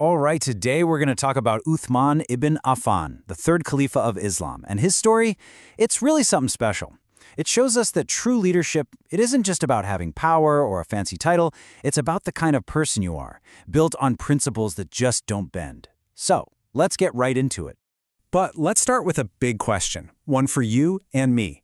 All right, today we're going to talk about Uthman ibn Affan, the third Caliph of Islam. And his story, it's really something special. It shows us that true leadership, it isn't just about having power or a fancy title, it's about the kind of person you are, built on principles that just don't bend. So, let's get right into it. But let's start with a big question, one for you and me.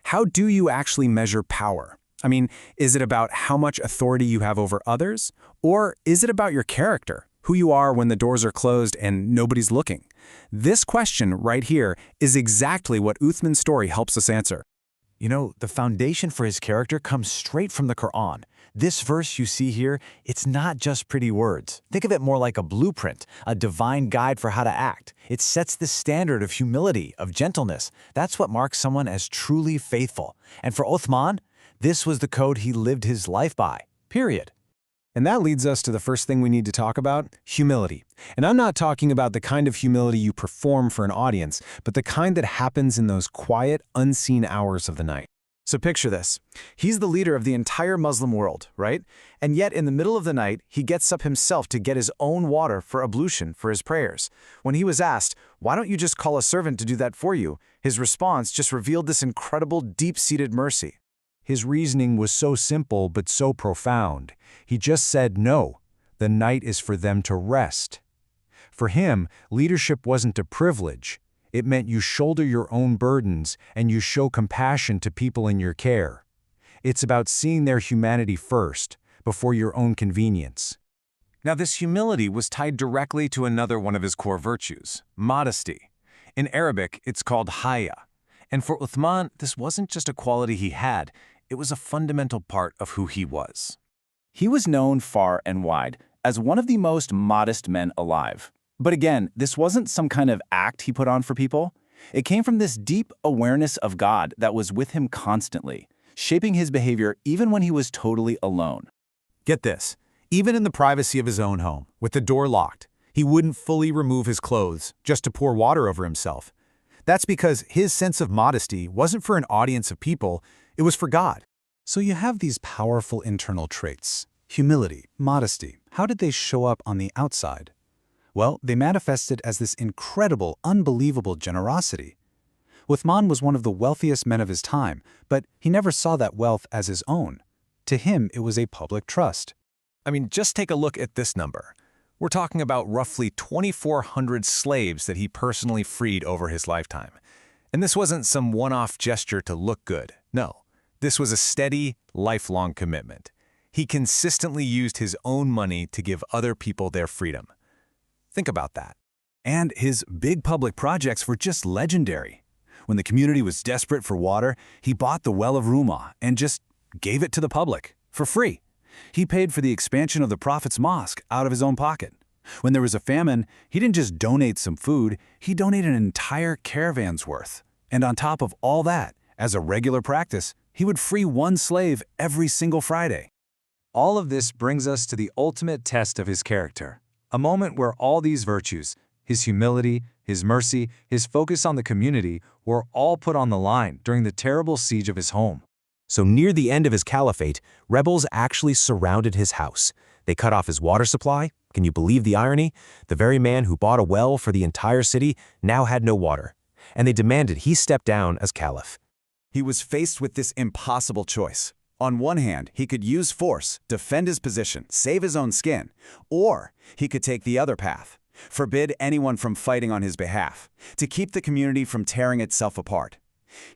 How do you actually measure power? I mean, is it about how much authority you have over others? Or is it about your character? Who you are when the doors are closed and nobody's looking? This question right here is exactly what Uthman's story helps us answer. You know, the foundation for his character comes straight from the Qur'an. This verse you see here, it's not just pretty words. Think of it more like a blueprint, a divine guide for how to act. It sets the standard of humility, of gentleness. That's what marks someone as truly faithful. And for Uthman, this was the code he lived his life by, period. And that leads us to the first thing we need to talk about, humility. And I'm not talking about the kind of humility you perform for an audience, but the kind that happens in those quiet, unseen hours of the night. So picture this. He's the leader of the entire Muslim world, right? And yet in the middle of the night, he gets up himself to get his own water for ablution for his prayers. When he was asked, why don't you just call a servant to do that for you? His response just revealed this incredible, deep-seated mercy. His reasoning was so simple but so profound. He just said, no, the night is for them to rest. For him, leadership wasn't a privilege. It meant you shoulder your own burdens and you show compassion to people in your care. It's about seeing their humanity first, before your own convenience. Now, this humility was tied directly to another one of his core virtues, modesty. In Arabic, it's called haya. And for Uthman, this wasn't just a quality he had, it was a fundamental part of who he was. He was known far and wide as one of the most modest men alive. But again, this wasn't some kind of act he put on for people. It came from this deep awareness of God that was with him constantly, shaping his behavior even when he was totally alone. Get this, even in the privacy of his own home, with the door locked, he wouldn't fully remove his clothes just to pour water over himself. That's because his sense of modesty wasn't for an audience of people, it was for God. So you have these powerful internal traits, humility, modesty. How did they show up on the outside? Well, they manifested as this incredible, unbelievable generosity. Uthman was one of the wealthiest men of his time, but he never saw that wealth as his own. To him, it was a public trust. I mean, just take a look at this number. We're talking about roughly 2,400 slaves that he personally freed over his lifetime. And this wasn't some one-off gesture to look good. No, this was a steady, lifelong commitment. He consistently used his own money to give other people their freedom. Think about that. And his big public projects were just legendary. When the community was desperate for water, he bought the well of Rumah and just gave it to the public for free. He paid for the expansion of the Prophet's mosque out of his own pocket. When there was a famine, he didn't just donate some food, he donated an entire caravan's worth. And on top of all that, as a regular practice, he would free one slave every single Friday. All of this brings us to the ultimate test of his character, a moment where all these virtues, his humility, his mercy, his focus on the community, were all put on the line during the terrible siege of his home. So near the end of his caliphate, rebels actually surrounded his house. They cut off his water supply. Can you believe the irony? The very man who bought a well for the entire city now had no water. And they demanded he step down as caliph. He was faced with this impossible choice. On one hand, he could use force, defend his position, save his own skin, or he could take the other path, forbid anyone from fighting on his behalf, to keep the community from tearing itself apart.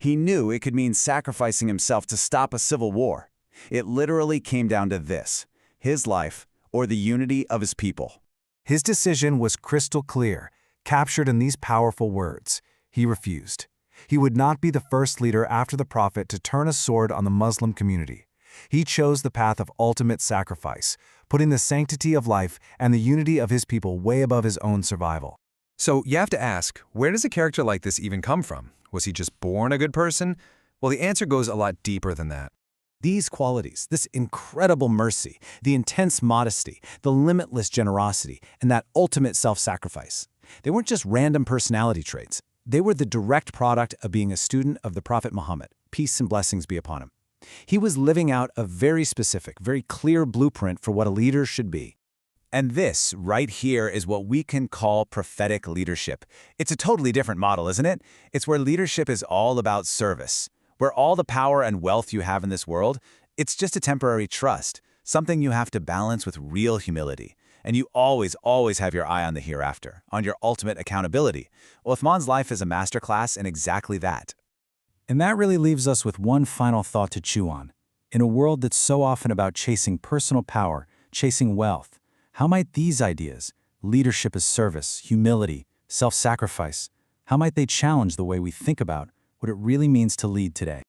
He knew it could mean sacrificing himself to stop a civil war. It literally came down to this: his life or the unity of his people. His decision was crystal clear, captured in these powerful words. He refused. He would not be the first leader after the Prophet to turn a sword on the Muslim community. He chose the path of ultimate sacrifice, putting the sanctity of life and the unity of his people way above his own survival. So you have to ask, where does a character like this even come from? Was he just born a good person? Well, the answer goes a lot deeper than that. These qualities, this incredible mercy, the intense modesty, the limitless generosity, and that ultimate self-sacrifice, they weren't just random personality traits. They were the direct product of being a student of the Prophet Muhammad, peace and blessings be upon him. He was living out a very specific, very clear blueprint for what a leader should be. And this, right here, is what we can call prophetic leadership. It's a totally different model, isn't it? It's where leadership is all about service. Where all the power and wealth you have in this world, it's just a temporary trust, something you have to balance with real humility. And you always have your eye on the hereafter, on your ultimate accountability. Uthman's life is a masterclass in exactly that. And that really leaves us with one final thought to chew on. In a world that's so often about chasing personal power, chasing wealth, how might these ideas, leadership as service, humility, self-sacrifice, how might they challenge the way we think about what it really means to lead today?